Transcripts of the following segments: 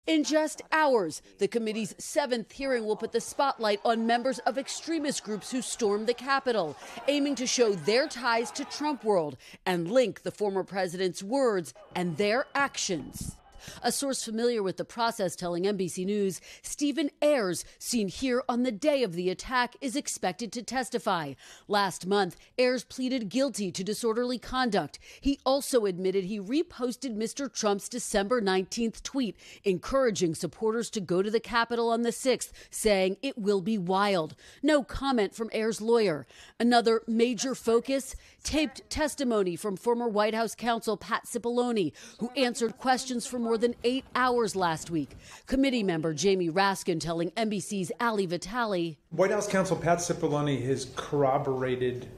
In just hours, the committee's 7th hearing will put the spotlight on members of extremist groups who stormed the Capitol, aiming to show their ties to Trump world and link the former president's words and their actions. A source familiar with the process telling NBC News, Stephen Ayres, seen here on the day of the attack, is expected to testify. Last month, Ayres pleaded guilty to disorderly conduct. He also admitted he reposted Mr. Trump's December 19th tweet, encouraging supporters to go to the Capitol on the 6th, saying it will be wild. No comment from Ayres' lawyer. Another major focus, taped testimony from former White House counsel Pat Cipollone, who answered questions for more than 8 hours last week. Committee member Jamie Raskin telling NBC's Ali Vitale. White House counsel Pat Cipollone has corroborated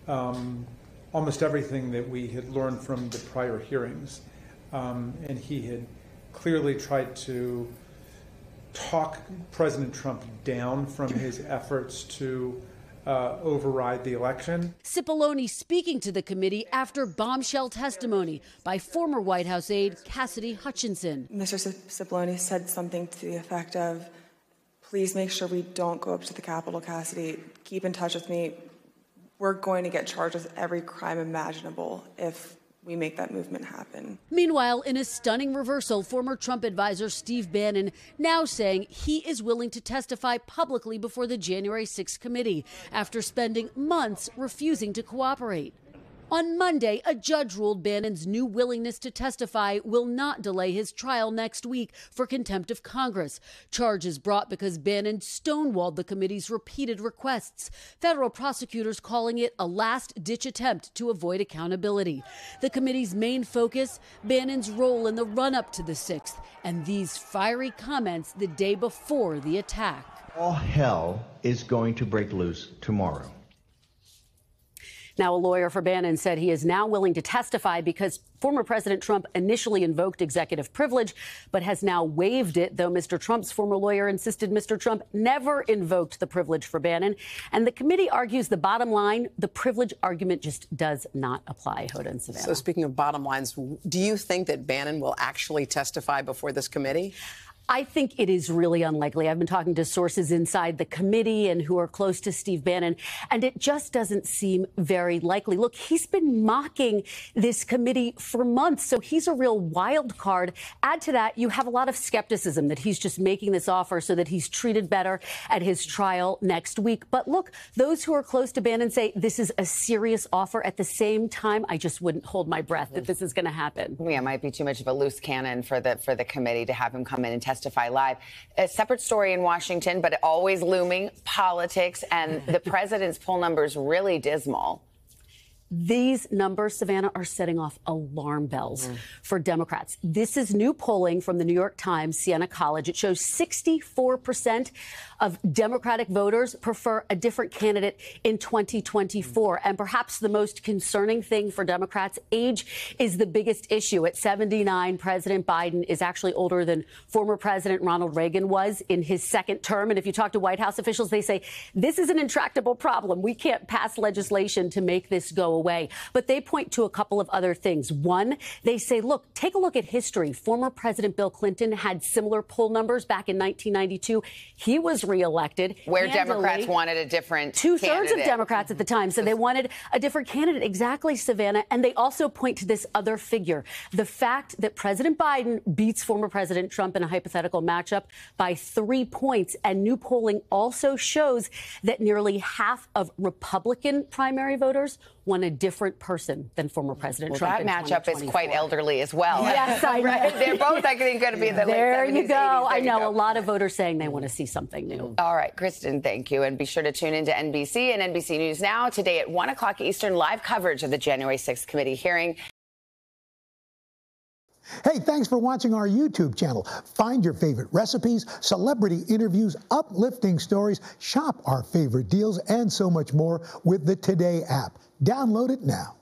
almost everything that we had learned from the prior hearings. And he had clearly tried to talk President Trump down from his efforts to override the election. Cipollone speaking to the committee after bombshell testimony by former White House aide Cassidy Hutchinson. Mr. Cipollone said something to the effect of, please make sure we don't go up to the Capitol, Cassidy. Keep in touch with me. We're going to get charged with every crime imaginable if we make that movement happen. Meanwhile, in a stunning reversal, former Trump advisor Steve Bannon now saying he is willing to testify publicly before the January 6th committee after spending months refusing to cooperate. On Monday, a judge ruled Bannon's new willingness to testify will not delay his trial next week for contempt of Congress. Charges brought because Bannon stonewalled the committee's repeated requests. Federal prosecutors calling it a last-ditch attempt to avoid accountability. The committee's main focus, Bannon's role in the run-up to the 6th, and these fiery comments the day before the attack. All hell is going to break loose tomorrow. Now, a lawyer for Bannon said he is now willing to testify because former President Trump initially invoked executive privilege, but has now waived it, though Mr. Trump's former lawyer insisted Mr. Trump never invoked the privilege for Bannon. And the committee argues the bottom line, the privilege argument just does not apply. Hoda and Savannah. So speaking of bottom lines, do you think that Bannon will actually testify before this committee? I think it is really unlikely. I've been talking to sources inside the committee and who are close to Steve Bannon, and it just doesn't seem very likely. Look, he's been mocking this committee for months, so he's a real wild card. Add to that, you have a lot of skepticism that he's just making this offer so that he's treated better at his trial next week. But look, those who are close to Bannon say this is a serious offer. At the same time, I just wouldn't hold my breath that this is going to happen. Yeah, it might be too much of a loose cannon for the committee to have him come in and testify live. A separate story in Washington, but always looming, politics, and the president's poll numbers really dismal. These numbers, Savannah, are setting off alarm bells for Democrats. This is new polling from the New York Times, Siena College. It shows 64% of Democratic voters prefer a different candidate in 2024. And perhaps the most concerning thing for Democrats, age is the biggest issue. At 79, President Biden is actually older than former President Ronald Reagan was in his second term. And if you talk to White House officials, they say this is an intractable problem. We can't pass legislation to make this go away. But they point to a couple of other things. One, they say, look, take a look at history. Former President Bill Clinton had similar poll numbers back in 1992. He was reelected. Where Democrats wanted a different Two-thirds of Democrats at the time. So they wanted a different candidate. Exactly, Savannah. And they also point to this other figure. The fact that President Biden beats former President Trump in a hypothetical matchup by 3 points. And new polling also shows that nearly half of Republican primary voters want a different person than former President Trump. That matchup is quite elderly as well. Yes, I know. Right? They're both, I think, going to be in the late 70s. There you go. 80s. I know a lot of voters saying they want to see something new. All right, Kristen, thank you. And be sure to tune into NBC and NBC News Now today at 1 o'clock Eastern, live coverage of the January 6th committee hearing. Hey, thanks for watching our YouTube channel. Find your favorite recipes, celebrity interviews, uplifting stories, shop our favorite deals, and so much more with the Today app. Download it now.